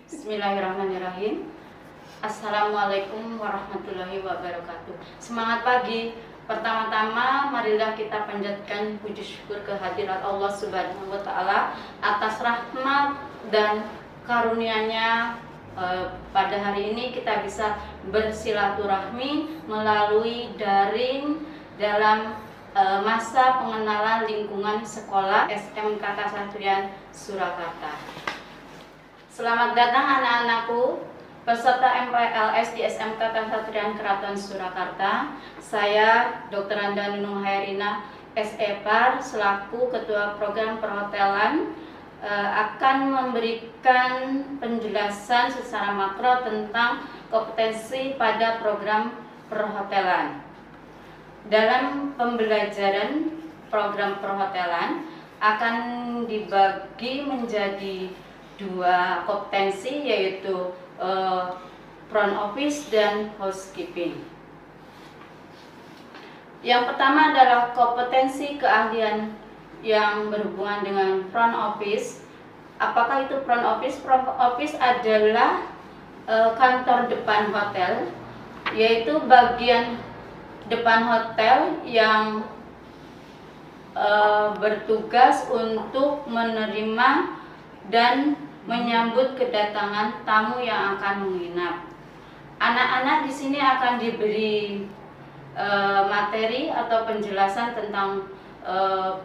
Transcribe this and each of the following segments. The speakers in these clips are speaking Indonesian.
Bismillahirrahmanirrahim. Assalamualaikum warahmatullahi wabarakatuh. Semangat pagi. Pertama-tama marilah kita panjatkan puji syukur kehadirat Allah Subhanahu wa taala atas rahmat dan karunia-Nya. Pada hari ini kita bisa bersilaturahmi melalui daring dalam masa pengenalan lingkungan sekolah SMK Kasatrian Surakarta. Selamat datang anak-anakku, peserta MPLS di SMK Kasatrian Keraton Surakarta. Saya Dr. Anda Nunung Hairina, SEPAR, selaku Ketua Program Perhotelan, akan memberikan penjelasan secara makro tentang kompetensi pada program perhotelan. Dalam pembelajaran program perhotelan akan dibagi menjadi dua kompetensi, yaitu front office dan housekeeping. Yang pertama adalah kompetensi keahlian yang berhubungan dengan front office. Apakah itu front office? Front office adalah kantor depan hotel, yaitu bagian depan hotel yang bertugas untuk menerima dan menyambut kedatangan tamu yang akan menginap. Anak-anak di sini akan diberi materi atau penjelasan tentang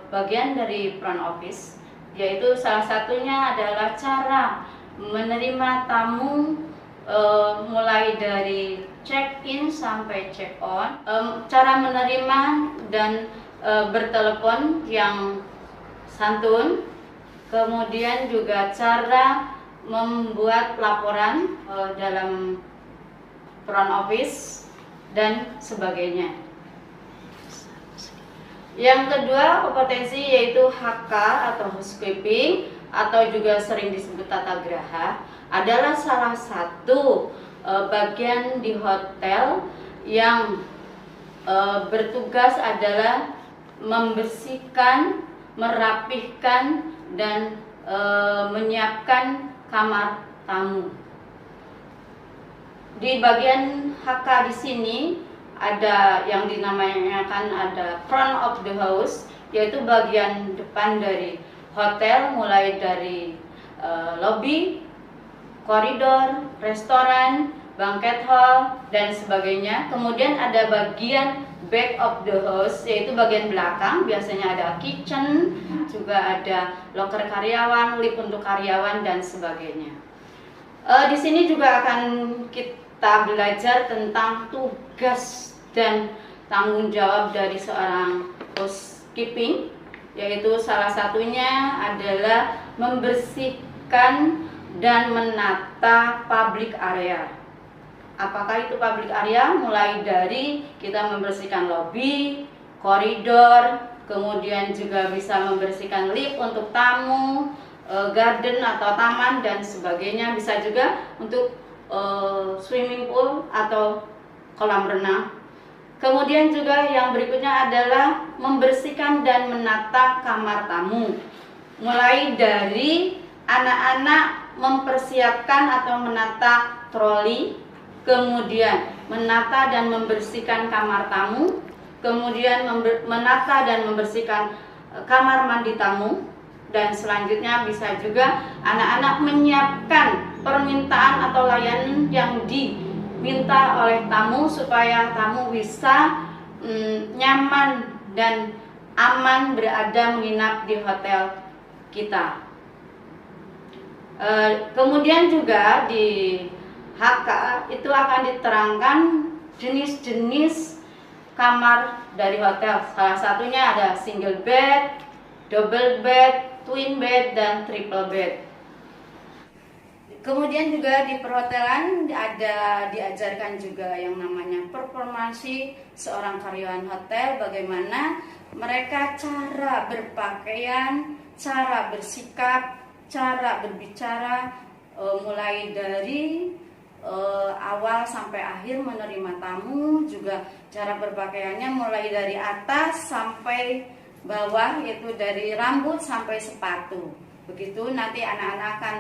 bagian dari front office, yaitu salah satunya adalah cara menerima tamu, mulai dari check-in sampai check-on, cara menerima dan bertelepon yang santun. Kemudian juga cara membuat laporan dalam front office dan sebagainya. Yang kedua kompetensi yaitu HK atau housekeeping, atau juga sering disebut tata graha, adalah salah satu bagian di hotel yang bertugas adalah membersihkan, merapihkan, dan menyiapkan kamar tamu. Di bagian HK di sini ada yang dinamakan ada front of the house, yaitu bagian depan dari hotel, mulai dari lobby, koridor, restoran, banquet hall, dan sebagainya. Kemudian ada bagian back of the house, yaitu bagian belakang, biasanya ada kitchen, juga ada loker karyawan, lift untuk karyawan, dan sebagainya. Di sini juga akan kita belajar tentang tugas dan tanggung jawab dari seorang housekeeping, yaitu salah satunya adalah membersihkan dan menata public area. Apakah itu public area? Mulai dari kita membersihkan lobby, koridor, kemudian juga bisa membersihkan lift untuk tamu, garden atau taman, dan sebagainya. Bisa juga untuk swimming pool atau kolam renang. Kemudian juga yang berikutnya adalah membersihkan dan menata kamar tamu. Mulai dari anak-anak mempersiapkan atau menata troli, kemudian menata dan membersihkan kamar tamu, kemudian menata dan membersihkan kamar mandi tamu, dan selanjutnya bisa juga anak-anak menyiapkan permintaan atau layanan yang diminta oleh tamu supaya tamu bisa nyaman dan aman berada menginap di hotel kita. Kemudian juga di HK itu akan diterangkan jenis-jenis kamar dari hotel. Salah satunya ada single bed, double bed, twin bed, dan triple bed. Kemudian juga di perhotelan ada diajarkan juga yang namanya performansi seorang karyawan hotel, bagaimana mereka cara berpakaian, cara bersikap, cara berbicara, mulai dari awal sampai akhir menerima tamu, juga cara berpakaiannya mulai dari atas sampai bawah, yaitu dari rambut sampai sepatu. Begitu nanti anak-anak akan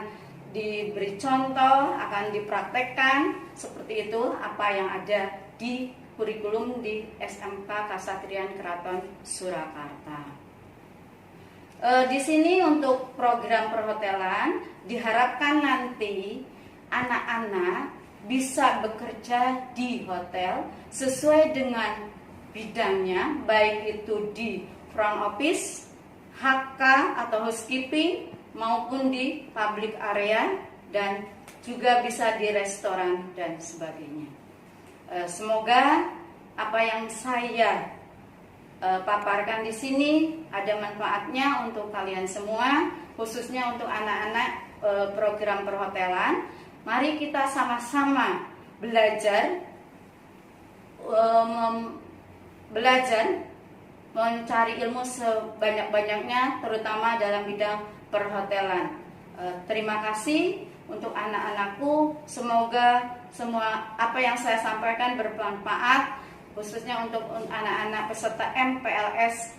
diberi contoh, akan dipraktekkan seperti itu apa yang ada di kurikulum di SMK Kasatriyan Keraton Surakarta. Di sini untuk program perhotelan diharapkan nanti anak-anak bisa bekerja di hotel sesuai dengan bidangnya, baik itu di front office, HK atau housekeeping, maupun di public area, dan juga bisa di restoran dan sebagainya. Semoga apa yang saya paparkan di sini ada manfaatnya untuk kalian semua, khususnya untuk anak-anak program perhotelan. Mari kita sama-sama belajar mencari ilmu sebanyak-banyaknya, terutama dalam bidang perhotelan. Terima kasih untuk anak-anakku. Semoga semua apa yang saya sampaikan bermanfaat, khususnya untuk anak-anak peserta MPLS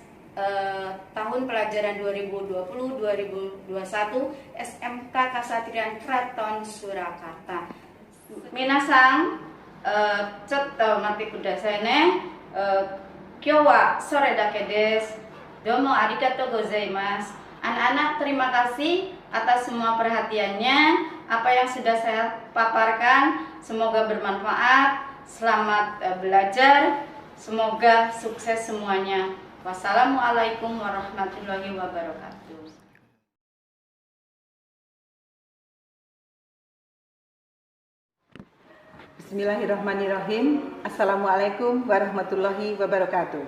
tahun pelajaran 2020-2021 SMK Kasatriyan Keraton Surakarta. Minasang, mati kudasane, kyowa sore dake desu. Domo arigatou gozaimasu. Anak-anak, terima kasih atas semua perhatiannya. Apa yang sudah saya paparkan semoga bermanfaat. Selamat belajar. Semoga sukses semuanya. Wassalamualaikum warahmatullahi wabarakatuh. Bismillahirrahmanirrahim. Assalamualaikum warahmatullahi wabarakatuh.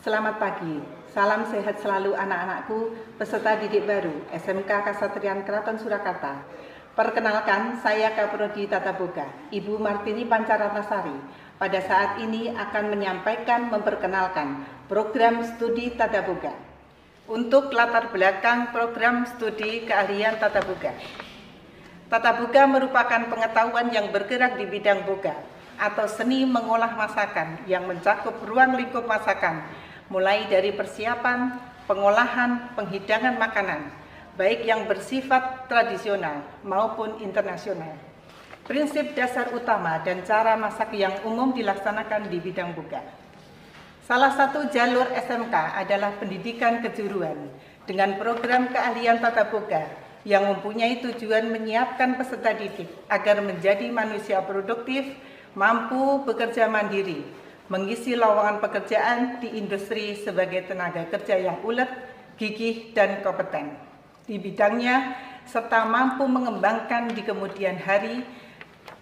Selamat pagi. Salam sehat selalu anak-anakku, peserta didik baru SMK Kasatriyan Keraton Surakarta. Perkenalkan, saya Kaprodi Tata Boga, Ibu Martini Pancaratnasari. Pada saat ini akan menyampaikan memperkenalkan program studi Tata Boga. Untuk latar belakang program studi keahlian Tata Boga. Tata Boga merupakan pengetahuan yang bergerak di bidang boga atau seni mengolah masakan yang mencakup ruang lingkup masakan, mulai dari persiapan, pengolahan, penghidangan makanan, baik yang bersifat tradisional maupun internasional. Prinsip dasar utama dan cara masak yang umum dilaksanakan di bidang boga. Salah satu jalur SMK adalah pendidikan kejuruan dengan program keahlian Tata Boga yang mempunyai tujuan menyiapkan peserta didik agar menjadi manusia produktif, mampu bekerja mandiri, mengisi lowongan pekerjaan di industri sebagai tenaga kerja yang ulet, gigih, dan kompeten di bidangnya, serta mampu mengembangkan di kemudian hari.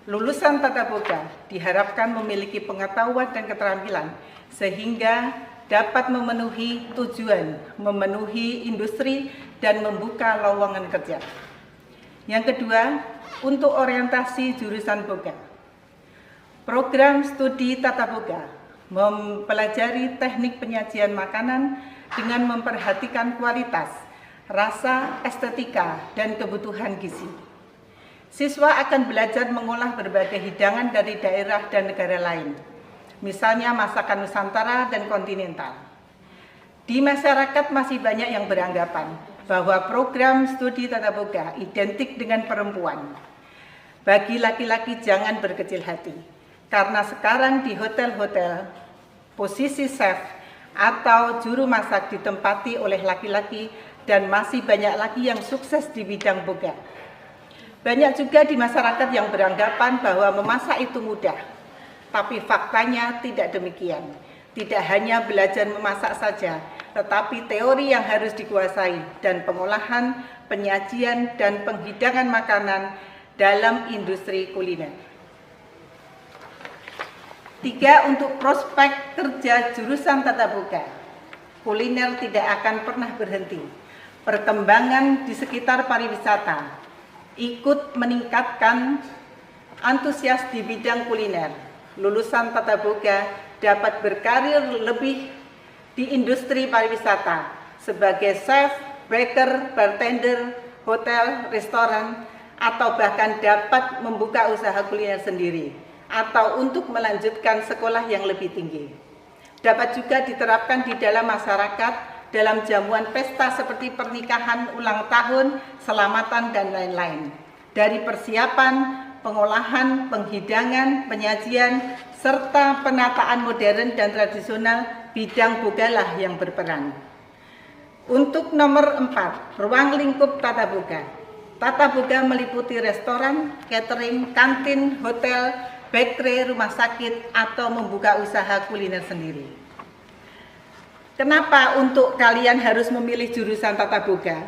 Lulusan Tata Boga diharapkan memiliki pengetahuan dan keterampilan sehingga dapat memenuhi tujuan, memenuhi industri, dan membuka lowongan kerja. Yang kedua, untuk orientasi jurusan boga. Program studi Tata Boga mempelajari teknik penyajian makanan dengan memperhatikan kualitas, rasa, estetika, dan kebutuhan gizi. Siswa akan belajar mengolah berbagai hidangan dari daerah dan negara lain, misalnya masakan Nusantara dan kontinental. Di masyarakat masih banyak yang beranggapan bahwa program studi Tata Boga identik dengan perempuan. Bagi laki-laki jangan berkecil hati, karena sekarang di hotel-hotel, posisi chef atau juru masak ditempati oleh laki-laki dan masih banyak lagi yang sukses di bidang boga. Banyak juga di masyarakat yang beranggapan bahwa memasak itu mudah, tapi faktanya tidak demikian. Tidak hanya belajar memasak saja, tetapi teori yang harus dikuasai dan pengolahan, penyajian, dan penghidangan makanan dalam industri kuliner. 3. Untuk prospek kerja jurusan Tata Boga. Kuliner tidak akan pernah berhenti. Perkembangan di sekitar pariwisata ikut meningkatkan antusias di bidang kuliner. Lulusan Tata Boga dapat berkarir lebih di industri pariwisata sebagai chef, baker, bartender, hotel, restoran, atau bahkan dapat membuka usaha kuliner sendiri atau untuk melanjutkan sekolah yang lebih tinggi. Dapat juga diterapkan di dalam masyarakat dalam jamuan pesta seperti pernikahan, ulang tahun, selamatan, dan lain-lain. dari persiapan, pengolahan, penghidangan, penyajian, serta penataan modern dan tradisional bidang bogalah yang berperan. Untuk nomor 4, ruang lingkup tata boga. Tata boga meliputi restoran, catering, kantin, hotel, bakery, rumah sakit, atau membuka usaha kuliner sendiri. Kenapa untuk kalian harus memilih jurusan tata boga?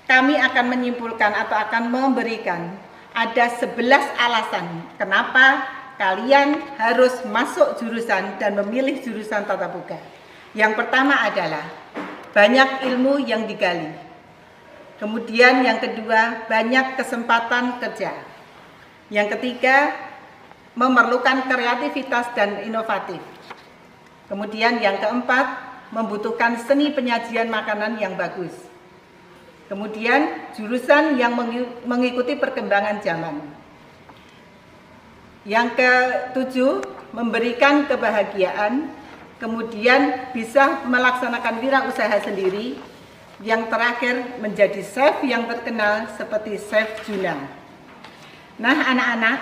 Kami akan menyimpulkan atau akan memberikan ada 11 alasan kenapa kalian harus masuk jurusan dan memilih jurusan tata boga. Yang pertama adalah banyak ilmu yang digali. Kemudian yang kedua, banyak kesempatan kerja. Yang ketiga, memerlukan kreativitas dan inovatif. Kemudian yang keempat, membutuhkan seni penyajian makanan yang bagus. Kemudian jurusan yang mengikuti perkembangan zaman. Yang ketujuh, memberikan kebahagiaan. Kemudian bisa melaksanakan wirausaha sendiri. Yang terakhir, menjadi chef yang terkenal seperti Chef Juna. Nah anak-anak,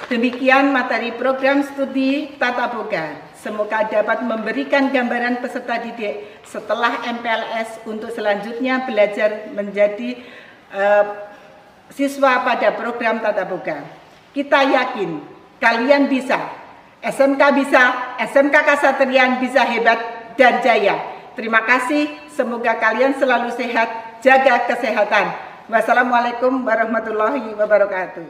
demikian materi program studi tata boga. Semoga dapat memberikan gambaran peserta didik setelah MPLS untuk selanjutnya belajar menjadi siswa pada program tata boga. Kita yakin kalian bisa, SMK bisa, SMK Kasatrian bisa hebat dan jaya. Terima kasih, semoga kalian selalu sehat, jaga kesehatan. Wassalamualaikum warahmatullahi wabarakatuh.